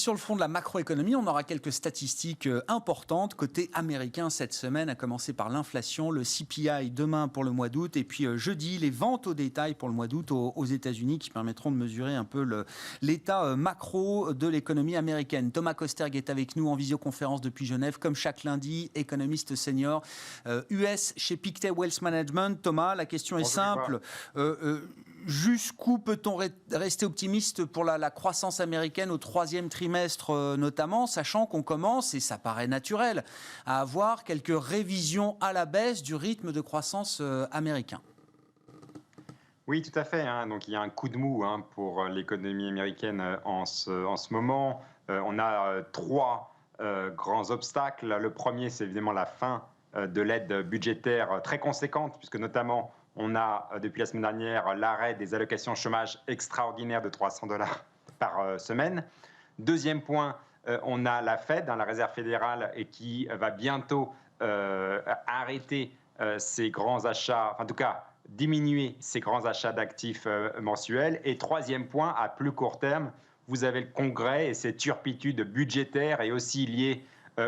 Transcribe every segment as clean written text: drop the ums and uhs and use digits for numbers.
sur le fond de la macroéconomie, on aura quelques statistiques importantes côté américain cette semaine, à commencer par l'inflation, le CPI demain pour le mois d'août, et puis jeudi, les ventes au détail pour le mois d'août aux États-Unis qui permettront de mesurer un peu l'état macro de l'économie américaine. Thomas Kosterg est avec nous en visioconférence depuis Genève, comme chaque lundi, économiste senior US chez Pictet Wealth Management. Thomas, la question est simple. Jusqu'où peut-on rester optimiste pour la croissance américaine au troisième trimestre notamment, sachant qu'on commence, et ça paraît naturel, à avoir quelques révisions à la baisse du rythme de croissance américain? Oui, tout à fait. Donc il y a un coup de mou pour l'économie américaine en ce moment. On a trois grands obstacles. Le premier, c'est évidemment la fin de l'aide budgétaire très conséquente, puisque notamment on a depuis la semaine dernière l'arrêt des allocations chômage extraordinaires de $300 par semaine. Deuxième point, on a la Fed, la Réserve fédérale, et qui va bientôt arrêter ses grands achats, enfin, en tout cas diminuer ses grands achats d'actifs mensuels. Et troisième point, à plus court terme, vous avez le Congrès et ses turpitudes budgétaires et aussi liées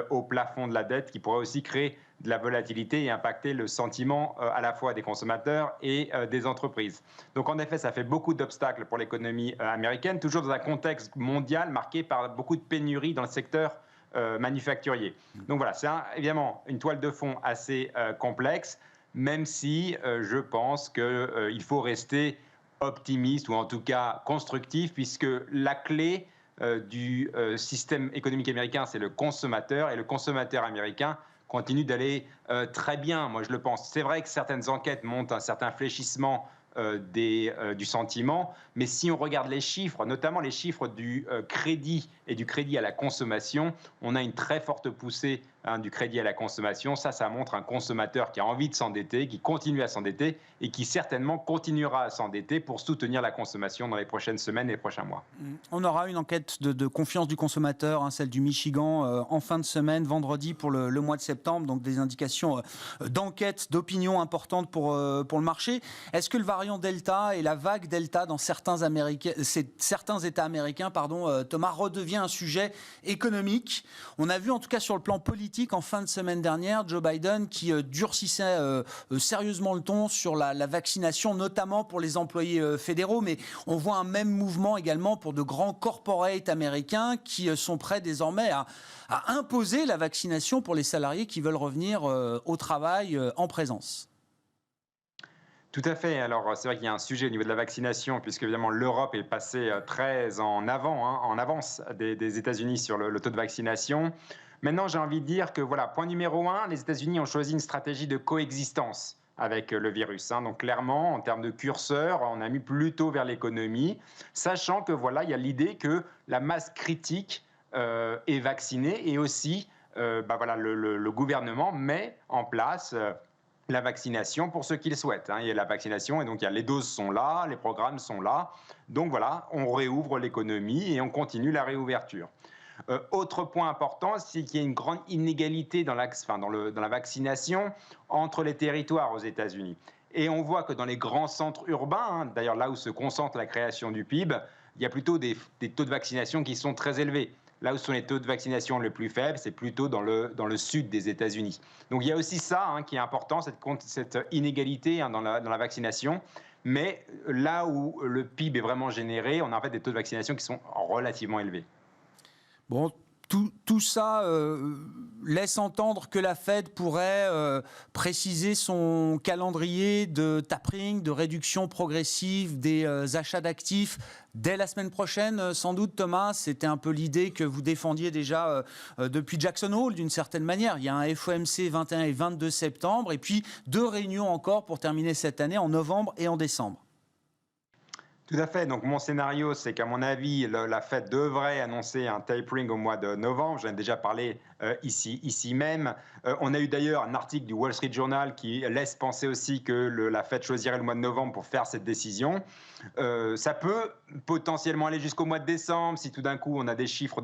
au plafond de la dette qui pourrait aussi créer de la volatilité et impacter le sentiment à la fois des consommateurs et des entreprises. Donc en effet, ça fait beaucoup d'obstacles pour l'économie américaine, toujours dans un contexte mondial marqué par beaucoup de pénuries dans le secteur manufacturier. Donc voilà, c'est évidemment une toile de fond assez complexe, même si je pense qu'il faut rester optimiste ou en tout cas constructif, puisque la clé du système économique américain, c'est le consommateur, et le consommateur américain continue d'aller très bien, moi je le pense. C'est vrai que certaines enquêtes montrent un certain fléchissement du sentiment, mais si on regarde les chiffres, notamment les chiffres du crédit et du crédit à la consommation, on a une très forte poussée du crédit à la consommation. Ça montre un consommateur qui a envie de s'endetter, qui continue à s'endetter et qui certainement continuera à s'endetter pour soutenir la consommation dans les prochaines semaines et les prochains mois. On aura une enquête de confiance du consommateur, celle du Michigan, en fin de semaine, vendredi pour le mois de septembre, donc des indications d'enquête, d'opinion importantes pour le marché. Est-ce que le variant Delta et la vague Delta dans certains États américains, Thomas, redevient un sujet économique? On a vu en tout cas sur le plan politique en fin de semaine dernière, Joe Biden qui durcissait sérieusement le ton sur la vaccination, notamment pour les employés fédéraux, mais on voit un même mouvement également pour de grands corporates américains qui sont prêts désormais à imposer la vaccination pour les salariés qui veulent revenir au travail en présence. Tout à fait. Alors, c'est vrai qu'il y a un sujet au niveau de la vaccination, puisque évidemment l'Europe est passée très en avance des États-Unis sur le taux de vaccination. Maintenant, j'ai envie de dire que, voilà, point numéro 1, les États-Unis ont choisi une stratégie de coexistence avec le virus. Donc, clairement, en termes de curseur, on a mis plutôt vers l'économie, sachant que, voilà, il y a l'idée que la masse critique est vaccinée et aussi, le gouvernement met en place la vaccination pour ceux qui le souhaitent. Il y a la vaccination et donc les doses sont là, les programmes sont là. Donc voilà, on réouvre l'économie et on continue la réouverture. Autre point important, c'est qu'il y a une grande inégalité dans la vaccination entre les territoires aux États-Unis. Et on voit que dans les grands centres urbains, d'ailleurs là où se concentre la création du PIB, il y a plutôt des taux de vaccination qui sont très élevés. Là où sont les taux de vaccination les plus faibles, c'est plutôt dans le sud des États-Unis. Donc il y a aussi ça qui est important, cette inégalité dans la vaccination. Mais là où le PIB est vraiment généré, on a en fait des taux de vaccination qui sont relativement élevés. Bon, tout ça laisse entendre que la Fed pourrait préciser son calendrier de tapering, de réduction progressive des achats d'actifs dès la semaine prochaine, sans doute, Thomas. C'était un peu l'idée que vous défendiez déjà depuis Jackson Hole, d'une certaine manière. Il y a un FOMC 21 et 22 septembre, et puis 2 réunions encore pour terminer cette année, en novembre et en décembre. Tout à fait. Donc, mon scénario, c'est qu'à mon avis, la Fed devrait annoncer un tapering au mois de novembre. J'en ai déjà parlé ici même. On a eu d'ailleurs un article du Wall Street Journal qui laisse penser aussi que la Fed choisirait le mois de novembre pour faire cette décision. Ça peut potentiellement aller jusqu'au mois de décembre si tout d'un coup on a des chiffres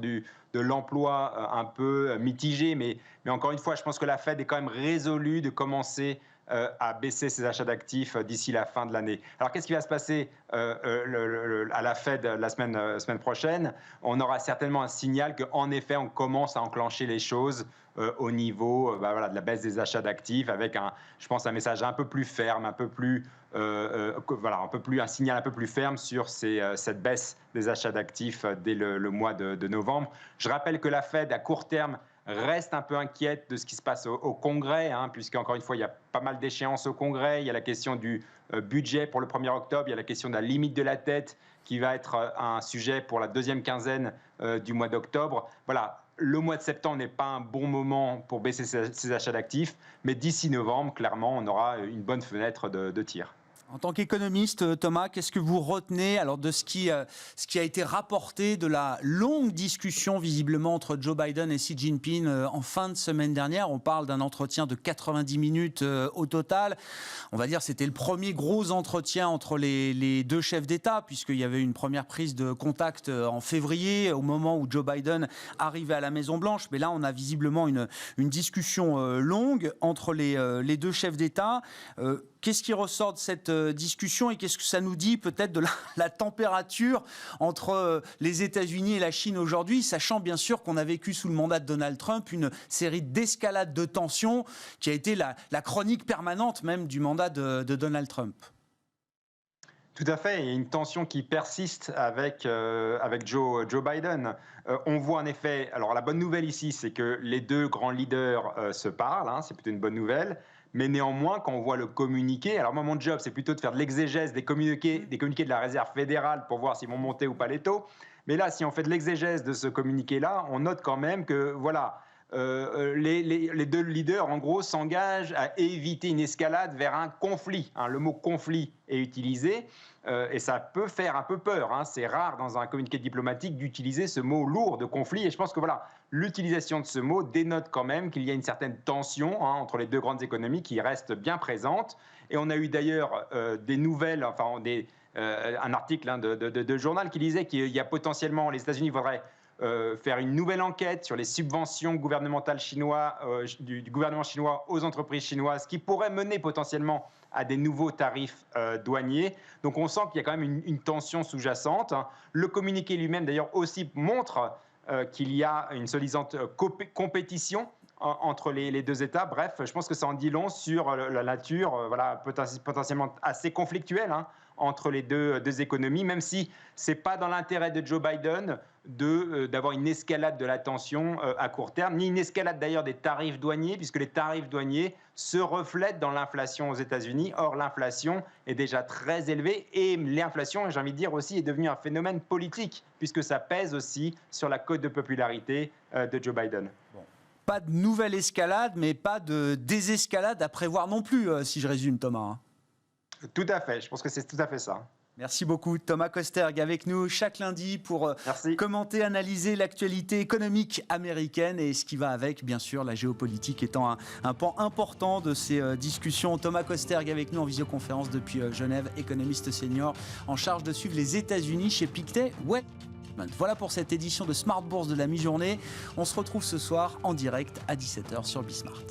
de l'emploi un peu mitigé, mais encore une fois, je pense que la Fed est quand même résolue de commencer à baisser ses achats d'actifs d'ici la fin de l'année. Alors qu'est-ce qui va se passer à la Fed la semaine prochaine? On aura certainement un signal qu'en effet, on commence à enclencher les choses au niveau de la baisse des achats d'actifs, avec je pense un message un peu plus ferme, un signal un peu plus ferme sur cette baisse des achats d'actifs dès le mois de novembre. Je rappelle que la Fed, à court terme, reste un peu inquiète de ce qui se passe au Congrès, puisqu'encore une fois, il y a pas mal d'échéances au Congrès. Il y a la question du budget pour le 1er octobre, il y a la question de la limite de la dette qui va être un sujet pour la deuxième quinzaine du mois d'octobre. Voilà, le mois de septembre n'est pas un bon moment pour baisser ses achats d'actifs, mais d'ici novembre, clairement, on aura une bonne fenêtre de tir. En tant qu'économiste, Thomas, qu'est-ce que vous retenez alors de ce qui a été rapporté de la longue discussion visiblement entre Joe Biden et Xi Jinping en fin de semaine dernière? On parle d'un entretien de 90 minutes au total. On va dire que c'était le premier gros entretien entre les deux chefs d'État, puisqu'il y avait une première prise de contact en février, au moment où Joe Biden arrivait à la Maison-Blanche. Mais là, on a visiblement une discussion longue entre les deux chefs d'État. Qu'est-ce qui ressort de cette discussion et qu'est-ce que ça nous dit peut-être de la température entre les États-Unis et la Chine aujourd'hui, sachant bien sûr qu'on a vécu sous le mandat de Donald Trump une série d'escalades de tensions qui a été la chronique permanente même du mandat de Donald Trump? Tout à fait, il y a une tension qui persiste avec Joe Biden. On voit en effet, alors la bonne nouvelle ici, c'est que les deux grands leaders se parlent, c'est plutôt une bonne nouvelle. Mais néanmoins, quand on voit le communiqué, alors moi, mon job, c'est plutôt de faire de l'exégèse des communiqués de la Réserve fédérale pour voir s'ils vont monter ou pas les taux. Mais là, si on fait de l'exégèse de ce communiqué-là, on note quand même que, voilà, les deux leaders, en gros, s'engagent à éviter une escalade vers un conflit. Le mot conflit est utilisé et ça peut faire un peu peur. C'est rare dans un communiqué diplomatique d'utiliser ce mot lourd de conflit. Et je pense que voilà, l'utilisation de ce mot dénote quand même qu'il y a une certaine tension entre les deux grandes économies qui reste bien présente. Et on a eu d'ailleurs des nouvelles, un article de journal qui disait qu'il y a potentiellement, les États-Unis voudraient faire une nouvelle enquête sur les subventions gouvernementales du gouvernement chinois aux entreprises chinoises qui pourrait mener potentiellement à des nouveaux tarifs douaniers. Donc on sent qu'il y a quand même une tension sous-jacente. Le communiqué lui-même d'ailleurs aussi montre qu'il y a une soi-disant compétition entre les deux États. Bref, je pense que ça en dit long sur la nature potentiellement assez conflictuelle entre les deux économies, même si ce n'est pas dans l'intérêt de Joe Biden d'avoir une escalade de la tension à court terme, ni une escalade d'ailleurs des tarifs douaniers, puisque les tarifs douaniers se reflètent dans l'inflation aux États-Unis. Or, l'inflation est déjà très élevée et l'inflation, j'ai envie de dire aussi, est devenue un phénomène politique, puisque ça pèse aussi sur la cote de popularité de Joe Biden. Bon. Pas de nouvelle escalade, mais pas de désescalade à prévoir non plus, si je résume, Thomas. Tout à fait, je pense que c'est tout à fait ça. Merci beaucoup, Thomas Kosterg, avec nous chaque lundi pour commenter, analyser l'actualité économique américaine et ce qui va avec, bien sûr, la géopolitique étant un pan important de ces discussions. Thomas Kosterg avec nous en visioconférence depuis Genève, économiste senior en charge de suivre les États-Unis chez Pictet. Voilà pour cette édition de Smart Bourse de la mi-journée. On se retrouve ce soir en direct à 17h sur Bismart.